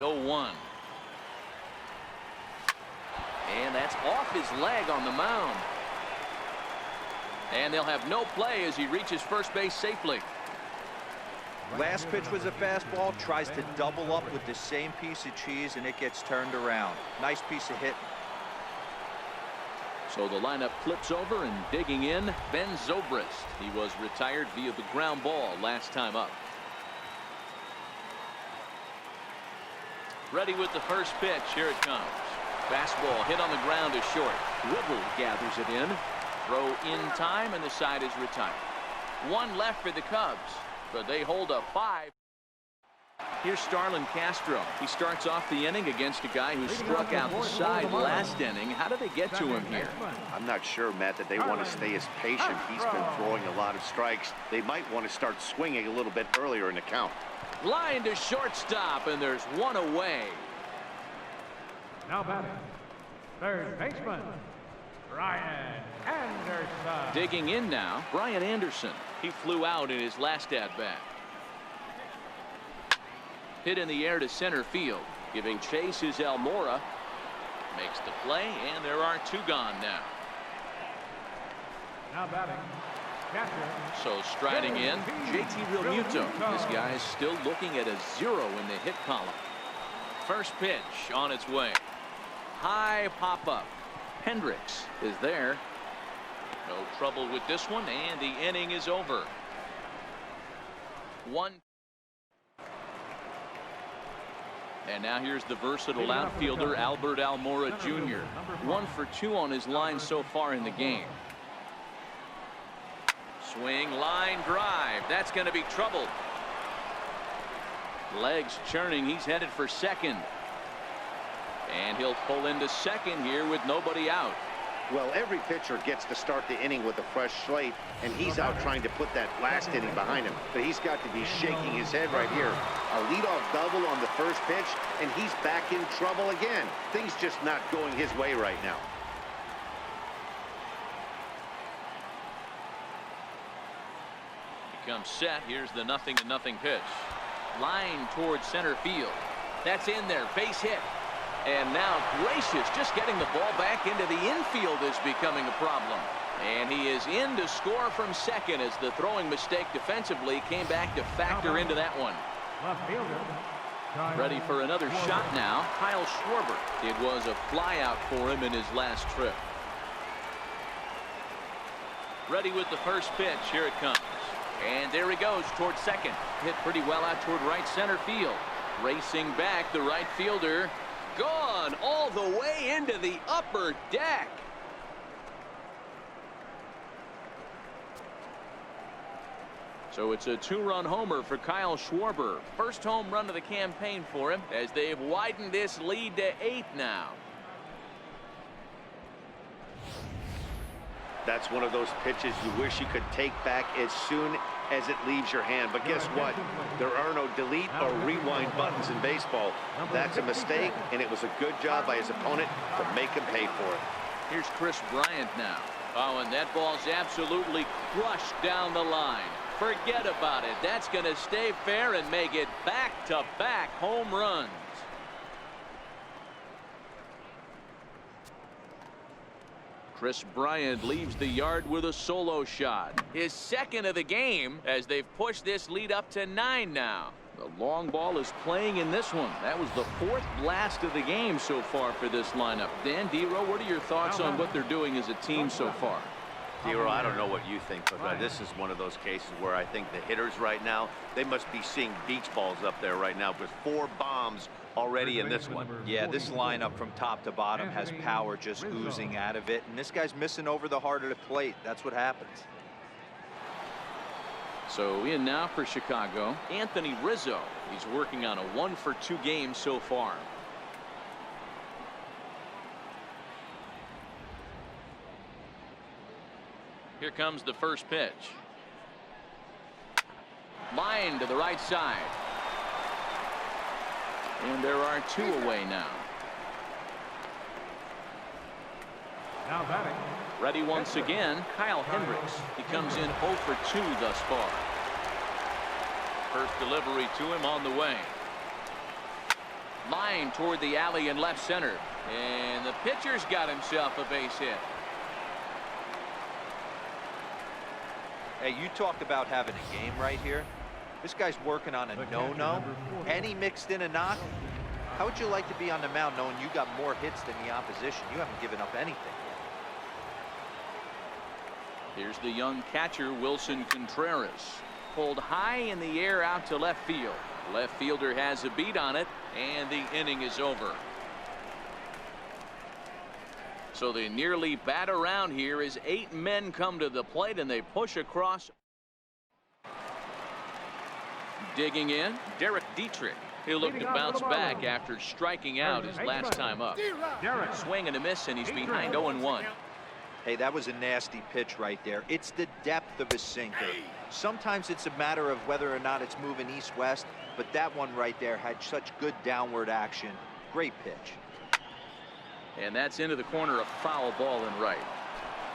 0-1. And that's off his leg on the mound. And they'll have no play as he reaches first base safely. Last pitch was a fastball, tries to double up with the same piece of cheese, and it gets turned around. Nice piece of hitting. So the lineup flips over, and digging in, Ben Zobrist. He was retired via the ground ball last time up. Ready with the first pitch. Here it comes. Fastball hit on the ground is short. Whittle gathers it in. Throw in time, and the side is retired. One left for the Cubs, but they hold a 5. Here's Starlin Castro. He starts off the inning against a guy who struck out the side last inning. How do they get to him here? I'm not sure, Matt, that they want to stay as patient. He's been throwing a lot of strikes. They might want to start swinging a little bit earlier in the count. Line to shortstop, and there's one away. Now batting, third baseman, Brian Anderson. Digging in now, Brian Anderson. He flew out in his last at-bat. Hit in the air to center field. Giving chase is Almora. Makes the play, and there are two gone now. Now batting, catcher. So striding in, JT Realmuto. This guy is still looking at a 0 in the hit column. First pitch on its way. High pop-up. Hendricks is there. No trouble with this one, and the inning is over. 1. And now here's the versatile outfielder Albert Almora Jr. 1 for 2 on his line so far in the game. Swing, line drive. That's going to be trouble. Legs churning. He's headed for second. And he'll pull into second here with nobody out. Well, every pitcher gets to start the inning with a fresh slate, and he's out trying to put that last inning behind him. But he's got to be shaking his head right here. A leadoff double on the first pitch, and he's back in trouble again. Things just not going his way right now. He comes set. Here's the 0-0 pitch. Line towards center field. That's in there. Base hit. And now Gracious just getting the ball back into the infield is becoming a problem. And he is in to score from second as the throwing mistake defensively came back to factor into that one. Ready for another shot now. Kyle Schwarber. It was a flyout for him in his last trip. Ready with the first pitch. Here it comes. And there he goes towards second. Hit pretty well out toward right center field. Racing back, the right fielder. Gone all the way into the upper deck. So it's a 2-run homer for Kyle Schwarber. First home run of the campaign for him as they've widened this lead to 8 now. That's one of those pitches you wish you could take back as soon as it leaves your hand. But guess what? There are no delete or rewind buttons in baseball. That's a mistake, and it was a good job by his opponent to make him pay for it. Here's Chris Bryant now. Oh, and that ball's absolutely crushed down the line. Forget about it. That's going to stay fair and make it back-to-back home runs. Chris Bryant leaves the yard with a solo shot. His second of the game as they've pushed this lead up to 9 now. The long ball is playing in this one. That was the 4th blast of the game so far for this lineup. Dan Dero, what are your thoughts on what they're doing as a team so far? Dero, I don't know what you think, but this is one of those cases where I think the hitters right now, they must be seeing beach balls up there right now with 4 bombs already in this one. Yeah, this lineup from top to bottom has power just oozing out of it, and this guy's missing over the heart of the plate. That's what happens. So in now for Chicago, Anthony Rizzo. He's working on a 1 for 2 game so far. Here comes the first pitch. Line to the right side. And there are 2 away now. Now batting. Ready once again, Kyle Hendricks. He comes in 0 for 2 thus far. First delivery to him on the way. Line toward the alley in left center. And the pitcher's got himself a base hit. Hey, you talk about having a game right here. This guy's working on a no-no, and he mixed in a knock. How would you like to be on the mound knowing you got more hits than the opposition? You haven't given up anything yet. Here's the young catcher, Wilson Contreras. Pulled high in the air out to left field. Left fielder has a beat on it, and the inning is over. So they nearly bat around here as 8 men come to the plate and they push across. Digging in, Derek Dietrich. He'll look to bounce back after striking out his last time up. Swing and a miss, and he's behind 0-1. Hey, that was a nasty pitch right there. It's the depth of a sinker. Sometimes it's a matter of whether or not it's moving east-west, but that one right there had such good downward action. Great pitch. And that's into the corner, a foul ball and right.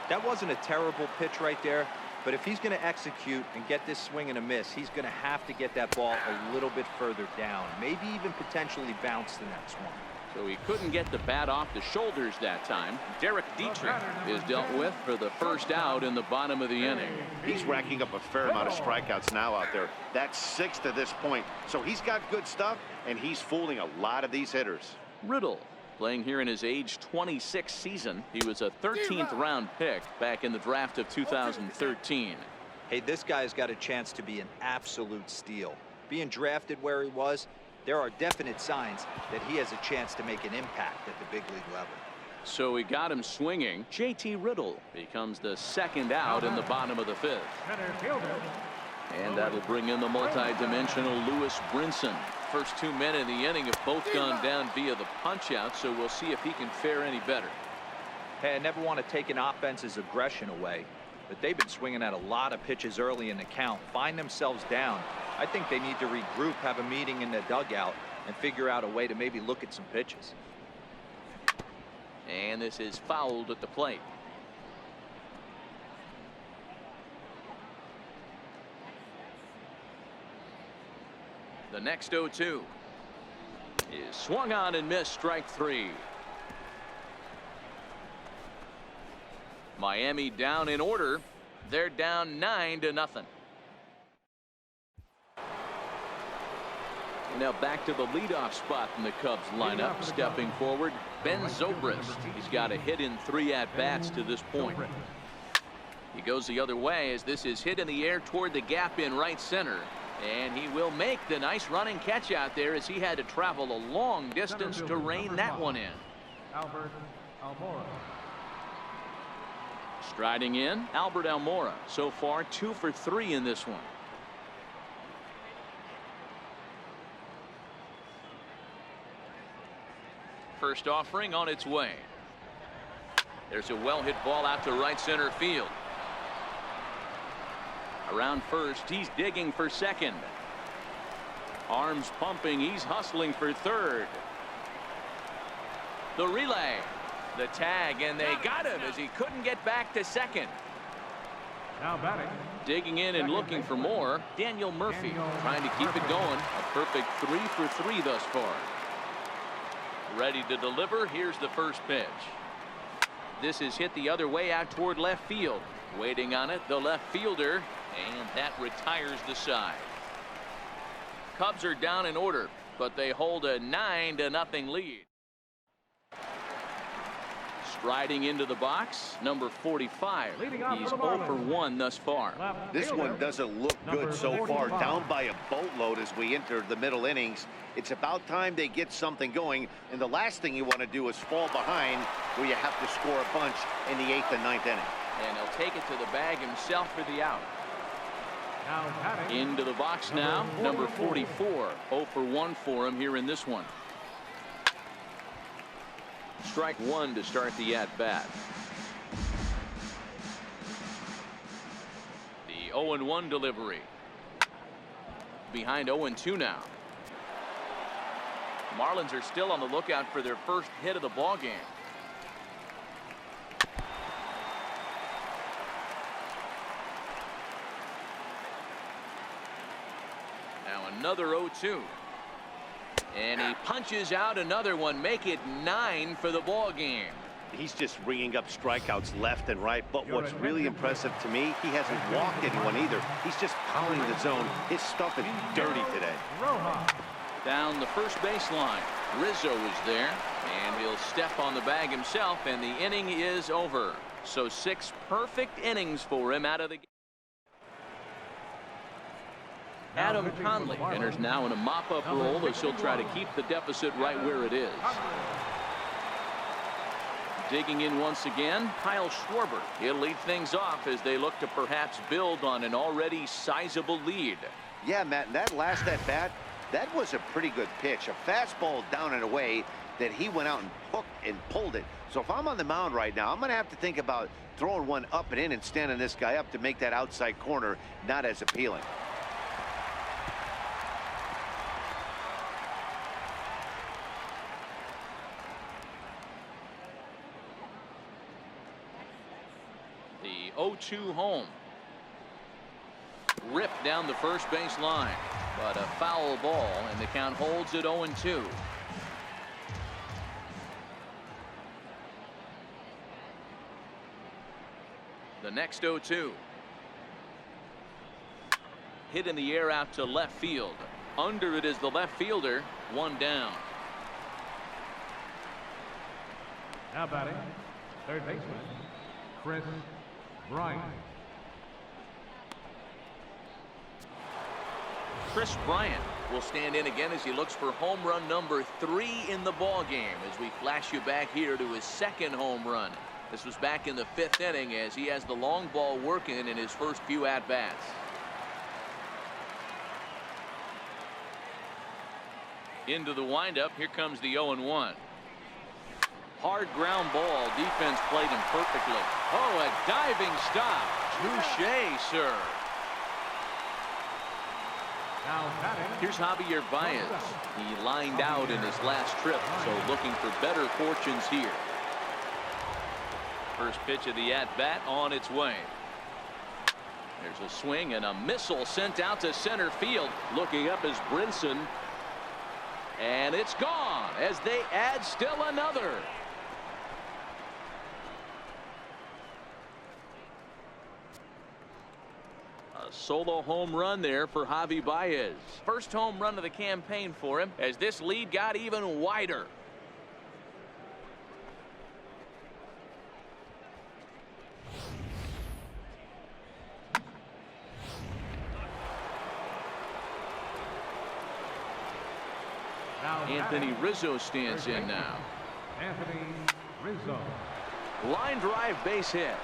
That wasn't a terrible pitch right there, but if he's going to execute and get this swing and a miss, he's going to have to get that ball a little bit further down, maybe even potentially bounce the next one. So he couldn't get the bat off the shoulders that time. Derek Dietrich is dealt with for the first out in the bottom of the inning. He's racking up a fair amount of strikeouts now out there. That's 6 to this point. So he's got good stuff, and he's fooling a lot of these hitters. Riddle, playing here in his age 26 season. He was a 13th round pick back in the draft of 2013. Hey, this guy's got a chance to be an absolute steal. Being drafted where he was, there are definite signs that he has a chance to make an impact at the big league level. So we got him swinging. JT Riddle becomes the second out in the bottom of the 5th. And that'll bring in the multi-dimensional Lewis Brinson. First 2 men in the inning have both gone down via the punch-out, so we'll see if he can fare any better. Hey, I never want to take an offense's aggression away, but they've been swinging at a lot of pitches early in the count, find themselves down. I think they need to regroup, have a meeting in the dugout, and figure out a way to maybe look at some pitches. And this is fouled at the plate. The next 0-2 is swung on and missed, strike 3. Miami down in order. They're down 9-0. Now back to the leadoff spot in the Cubs lineup. Stepping forward, Ben Zobrist. He's got a hit in 3 at-bats to this point. He goes the other way as this is hit in the air toward the gap in right center. And he will make the nice running catch out there as he had to travel a long distance to rein that one in. Albert Almora. Striding in, Albert Almora. So far 2 for 3 in this one. First offering on its way. There's a well-hit ball out to right center field. Around first, he's digging for second. Arms pumping, he's hustling for third. The relay, the tag, and they got him as he couldn't get back to second. Now batting. Digging in and looking for more, Daniel Murphy trying to keep it going. A perfect 3 for 3 thus far. Ready to deliver. Here's the first pitch. This is hit the other way out toward left field. Waiting on it, the left fielder, and that retires the side. Cubs are down in order, but they hold a 9-0 lead. Striding into the box, number 45. He's 0 for 1 thus far. This one doesn't look good so far. Down by a boatload as we enter the middle innings. It's about time they get something going, and the last thing you want to do is fall behind where you have to score a bunch in the 8th and 9th inning. And he'll take it to the bag himself for the out. Now into the box now, number 44. 0 for 1 for him here in this one. Strike 1 to start the at-bat. The 0-1 delivery. Behind 0-2 now. Marlins are still on the lookout for their first hit of the ball game. Now another 0-2. And he punches out another one, make it 9 for the ball game. He's just ringing up strikeouts left and right. But what's really impressive to me, he hasn't walked anyone either. He's just pounding the zone. His stuff is dirty today. Down the first baseline, Rizzo is there, and he'll step on the bag himself, and the inning is over. So 6 perfect innings for him out of the game. Adam Conley enters now in a mop-up role as he'll try to keep the deficit right where it is. Digging in once again, Kyle Schwarber. He'll lead things off as they look to perhaps build on an already sizable lead. Yeah, Matt, and that last at-bat, that was a pretty good pitch. A fastball down and away that he went out and hooked and pulled it. So if I'm on the mound right now, I'm going to have to think about throwing one up and in and standing this guy up to make that outside corner not as appealing. The 0-2 home. Ripped down the first base line, but a foul ball, and the count holds at 0-2. The next 0-2. Hit in the air out to left field. Under it is the left fielder. 1 down. Now batting, third baseman, Chris Bryant. Chris Bryant will stand in again as he looks for home run number 3 in the ball game as we flash you back here to his second home run. This was back in the 5th inning as he has the long ball working in his first few at-bats. Into the windup. Here comes the 0-1. Hard ground ball. Defense played him perfectly. Oh, a diving stop. Touche, sir. Now batting. Here's Javier Baez. He lined out in his last trip, so looking for better fortunes here. First pitch of the at-bat on its way. There's a swing and a missile sent out to center field. Looking up is Brinson. And it's gone as they add still another. A solo home run there for Javi Baez. First home run of the campaign for him as this lead got even wider. Anthony Rizzo stands in now. Anthony Rizzo. Line drive base hit.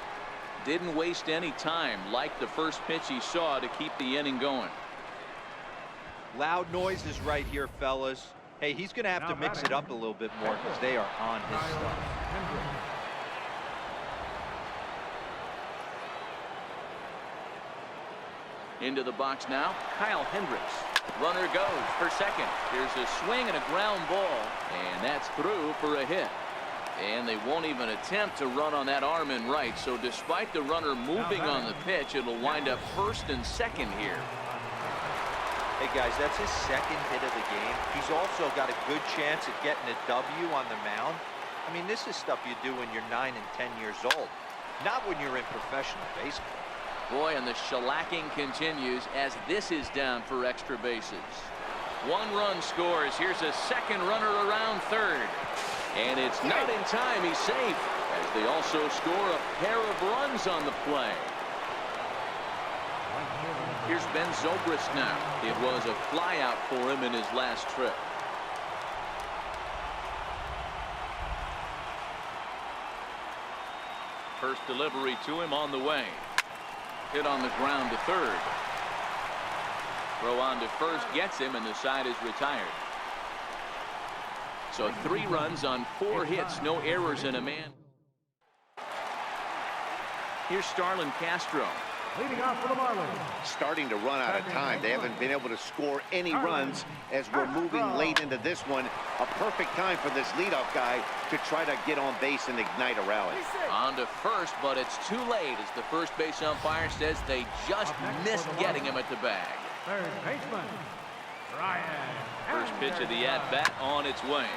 Didn't waste any time like the first pitch he saw to keep the inning going. Loud noises right here, fellas. Hey, he's going to have to mix it up a little bit more because they are on his stuff. Into the box now, Kyle Hendricks. Runner goes for second. Here's a swing and a ground ball, and that's through for a hit. And they won't even attempt to run on that arm in right, so despite the runner moving on the pitch, it'll wind up first and second here. Hey guys, that's his second hit of the game. He's also got a good chance at getting a W on the mound. I mean, this is stuff you do when you're 9 and 10 years old, not when you're in professional baseball. Boy, and the shellacking continues as this is down for extra bases. 1 run scores. Here's a second runner around third. And it's not in time. He's safe as they also score a pair of runs on the play. Here's Ben Zobrist now. It was a flyout for him in his last trip. First delivery to him on the way. Hit on the ground to third. Throw on to first gets him, and the side is retired. So 3 runs on 4 hits, no errors, and a man. Here's Starlin Castro. Leading off for the Marlins. Starting to run out of time. They haven't been able to score any runs as we're moving late into this one. A perfect time for this leadoff guy to try to get on base and ignite a rally. On to first, but it's too late as the first base umpire says they just missed getting him at the bag. Third baseman, First pitch of the at-bat on its way.